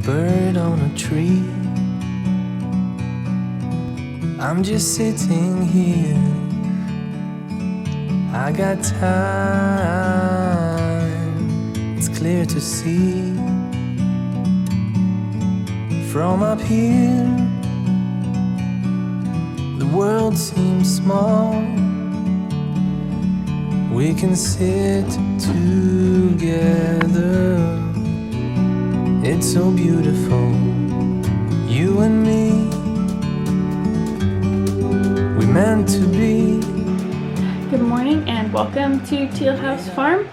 bird on a tree. I'm just sitting here, I got time, it's clear to see. From up here, the world seems small. We can sit together, it's so beautiful, you and me, we meant to be. Good morning and welcome to Teal House Farm.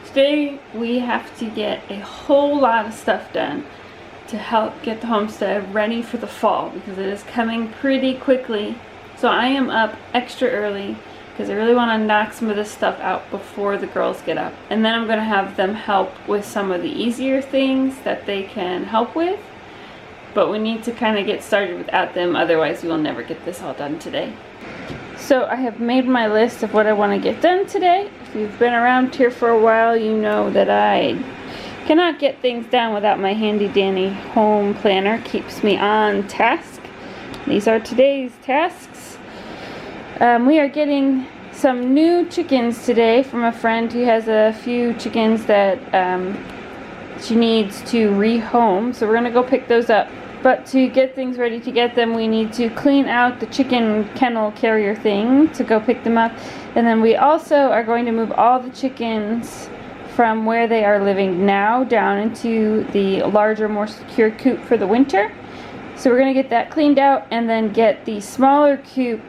Today we have to get a whole lot of stuff done to help get the homestead ready for the fall because it is coming pretty quickly. So I am up extra early because I really want to knock some of this stuff out before the girls get up. And then I'm going to have them help with some of the easier things that they can help with. But we need to kind of get started without them, otherwise we will never get this all done today. So I have made my list of what I want to get done today. If you've been around here for a while, you know that I cannot get things done without my handy dandy home planner. Keeps me on task. These are today's tasks. We are getting some new chickens today from a friend who has a few chickens that she needs to rehome. So we're going to go pick those up. But to get things ready to get them, we need to clean out the chicken kennel carrier thing to go pick them up. And then we also are going to move all the chickens from where they are living now down into the larger, more secure coop for the winter. So we're going to get that cleaned out and then get the smaller coop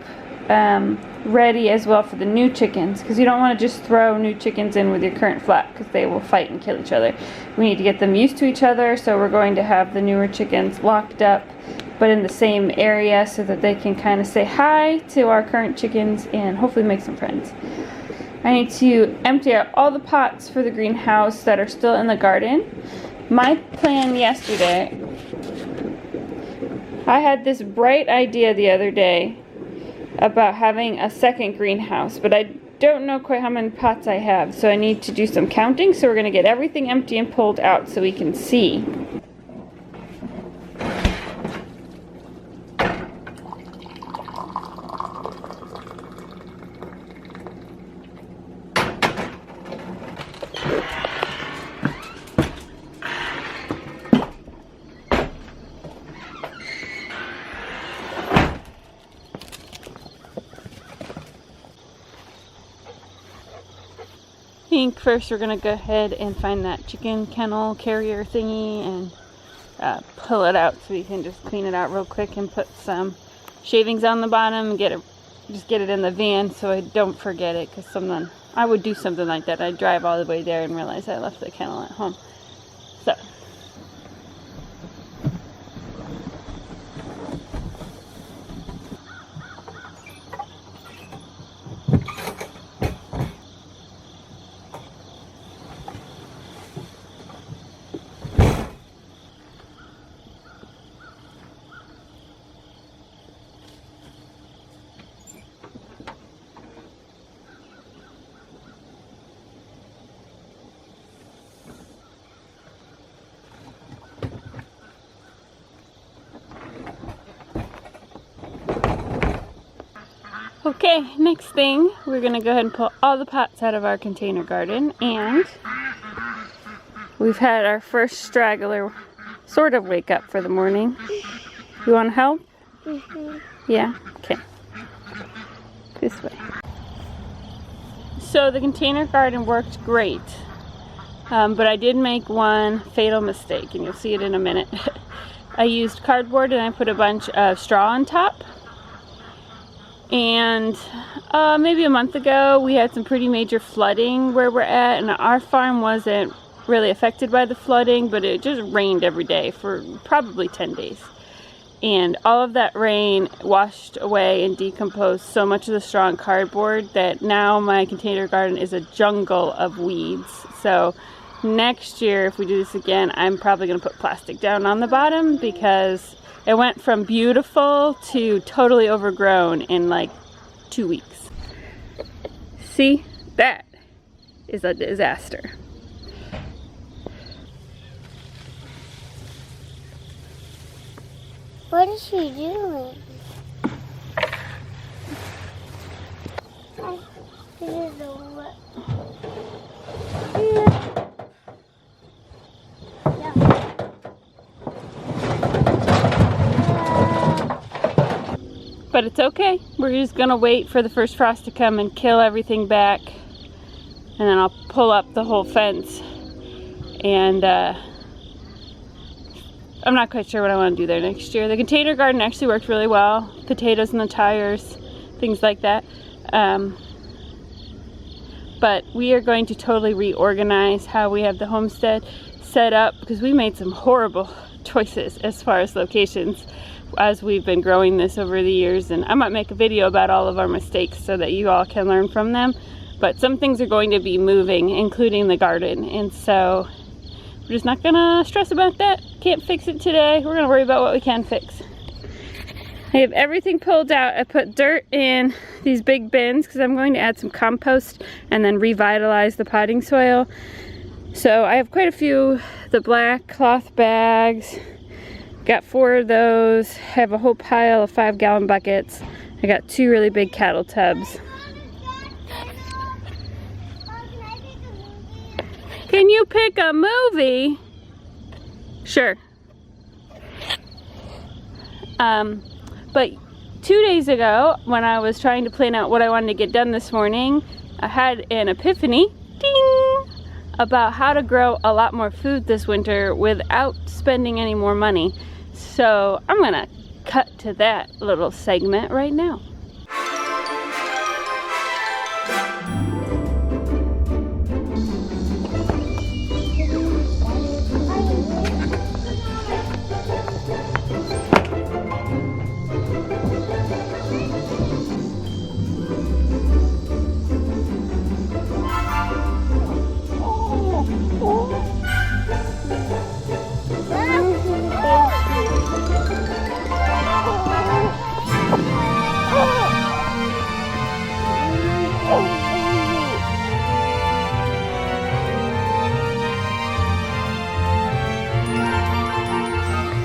ready as well for the new chickens, because you don't want to just throw new chickens in with your current flock because they will fight and kill each other. We need to get them used to each other, so we're going to have the newer chickens locked up but in the same area so that they can kind of say hi to our current chickens and hopefully make some friends. I need to empty out all the pots for the greenhouse that are still in the garden. My plan yesterday, I had this bright idea the other day about having a second greenhouse, but I don't know quite how many pots I have, so I need to do some counting. So we're going to get everything empty and pulled out so we can see. I think first we're going to go ahead and find that chicken kennel carrier thingy and pull it out so we can just clean it out real quick and put some shavings on the bottom and just get it in the van so I don't forget it, because I would do something like that. I'd drive all the way there and realize I left the kennel at home. So okay, next thing, we're going to go ahead and pull all the pots out of our container garden, and we've had our first straggler sort of wake up for the morning. You want to help? Mm-hmm. Yeah? Okay. This way. So the container garden worked great, but I did make one fatal mistake, and you'll see it in a minute. I used cardboard and I put a bunch of straw on top. And maybe a month ago we had some pretty major flooding where we're at, and our farm wasn't really affected by the flooding, but it just rained every day for probably 10 days. And all of that rain washed away and decomposed so much of the straw and cardboard that now my container garden is a jungle of weeds. So next year, if we do this again, I'm probably going to put plastic down on the bottom, because it went from beautiful to totally overgrown in like 2 weeks. See, that is a disaster. What is she doing? This is a what? But it's okay. We're just gonna wait for the first frost to come and kill everything back. And then I'll pull up the whole fence. And I'm not quite sure what I want to do there next year. The container garden actually worked really well. Potatoes in the tires, things like that. But we are going to totally reorganize how we have the homestead set up, because we made some horrible choices as far as locations as we've been growing this over the years. And I might make a video about all of our mistakes so that you all can learn from them. But some things are going to be moving, including the garden. And so we're just not gonna stress about that. Can't fix it today. We're gonna worry about what we can fix. I have everything pulled out. I put dirt in these big bins because I'm going to add some compost and then revitalize the potting soil. So I have quite a few, the black cloth bags. Got 4 of those. I have a whole pile of 5-gallon buckets. I got 2 really big cattle tubs. Can you pick a movie? Sure. But 2 days ago, when I was trying to plan out what I wanted to get done this morning, I had an epiphany, ding, about how to grow a lot more food this winter without spending any more money. So I'm gonna cut to that little segment right now.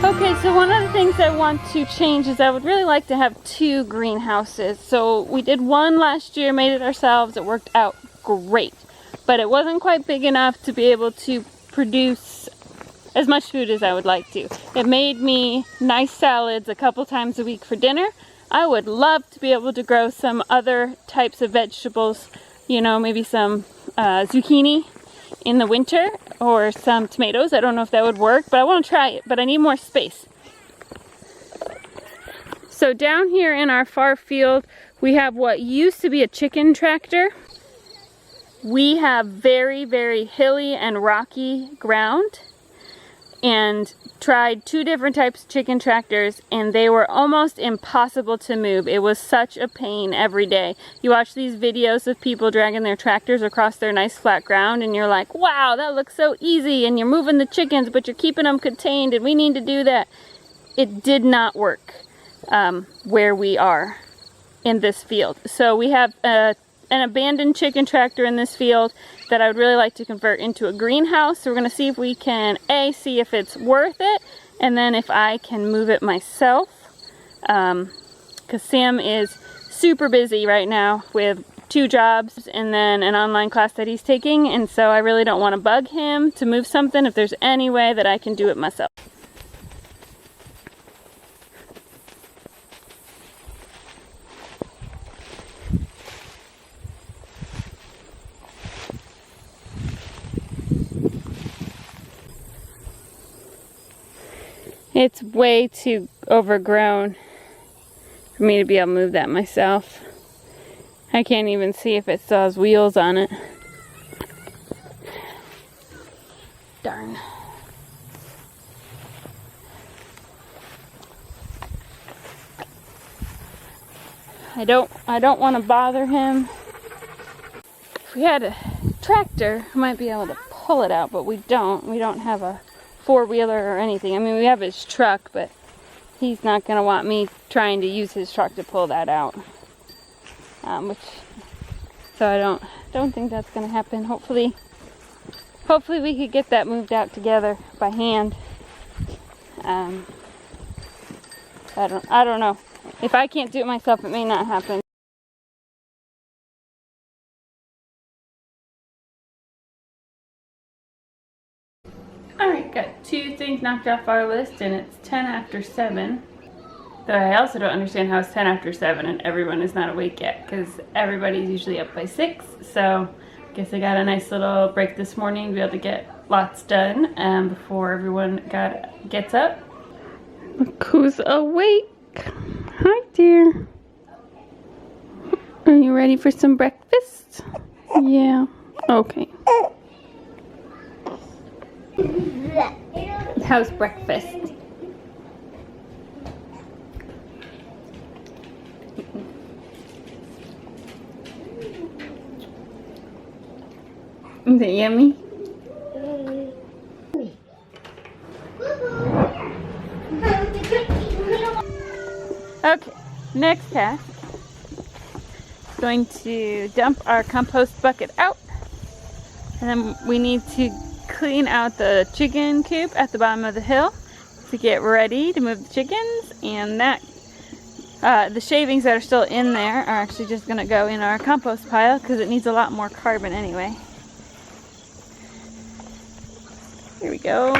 Okay, so one of the things I want to change is I would really like to have 2 greenhouses. So we did one last year, made it ourselves. It worked out great, but it wasn't quite big enough to be able to produce as much food as I would like to. It made me nice salads a couple times a week for dinner. I would love to be able to grow some other types of vegetables, you know, maybe some zucchini in the winter, or some tomatoes. I don't know if that would work, but I want to try it, but I need more space. So down here in our far field, we have what used to be a chicken tractor. We have very, very hilly and rocky ground, and tried 2 different types of chicken tractors, and they were almost impossible to move. It was such a pain every day. You watch these videos of people dragging their tractors across their nice flat ground, and you're like, wow, that looks so easy, and you're moving the chickens, but you're keeping them contained, and we need to do that. It did not work where we are in this field. So we have an abandoned chicken tractor in this field that I would really like to convert into a greenhouse. So we're going to see if we can see if it's worth it, and then if I can move it myself, because Sam is super busy right now with 2 jobs and then an online class that he's taking, and so I really don't want to bug him to move something if there's any way that I can do it myself. It's way too overgrown for me to be able to move that myself. I can't even see if it still has wheels on it. Darn. I don't want to bother him. If we had a tractor, I might be able to pull it out, but we don't. We don't have a 4-wheeler or anything. I mean, we have his truck, but he's not going to want me trying to use his truck to pull that out. So I don't think that's going to happen. Hopefully we could get that moved out together by hand. I don't know. If I can't do it myself, it may not happen. Alright, got 2 things knocked off our list, and it's 10 after 7. Though I also don't understand how it's 10 after 7 and everyone is not awake yet, because everybody's usually up by 6. So I guess I got a nice little break this morning to be able to get lots done before everyone gets up. Look who's awake. Hi, dear. Are you ready for some breakfast? Yeah. Okay. How's breakfast? Is it yummy? Okay, next task. Going to dump our compost bucket out, and then we need to clean out the chicken coop at the bottom of the hill to get ready to move the chickens, and that the shavings that are still in there are actually just going to go in our compost pile because it needs a lot more carbon anyway. Here we go.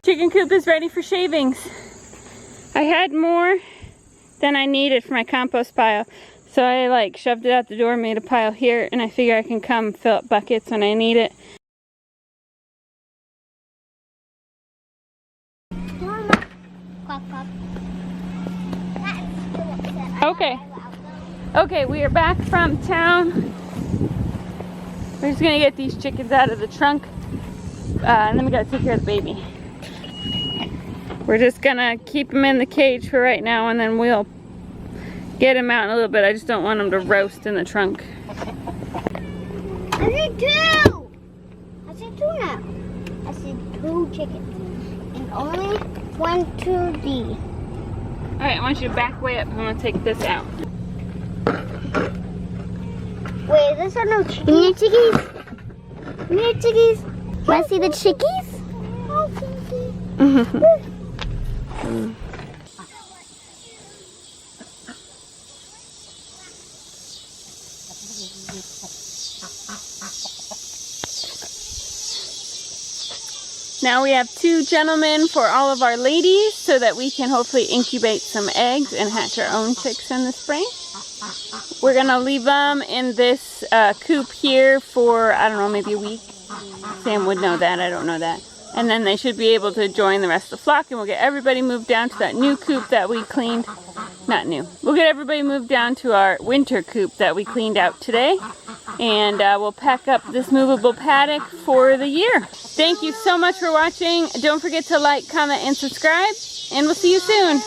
Chicken coop is ready for shavings. I had more than I needed for my compost pile, so I shoved it out the door, made a pile here, and I figure I can come fill up buckets when I need it. Okay, we are back from town. We're just gonna get these chickens out of the trunk, and then we gotta take care of the baby. We're just gonna keep them in the cage for right now, and then we'll get them out in a little bit. I just don't want them to roast in the trunk. I see 2! I see 2 now. I see 2 chickens. And only 1 to be. Alright, I want you to back way up. I'm gonna take this out. Wait, those are no chickies. You need chickies? You need chickies? Want to see the chickies? Hi, chickies. Now we have 2 gentlemen for all of our ladies so that we can hopefully incubate some eggs and hatch our own chicks in the spring. We're going to leave them in this coop here for, I don't know, maybe a week. Sam would know that, I don't know that. And then they should be able to join the rest of the flock, and we'll get everybody moved down to that new coop that we cleaned. Not new. We'll get everybody moved down to our winter coop that we cleaned out today. And we'll pack up this movable paddock for the year. Thank you so much for watching. Don't forget to like, comment, and subscribe. And we'll see you soon.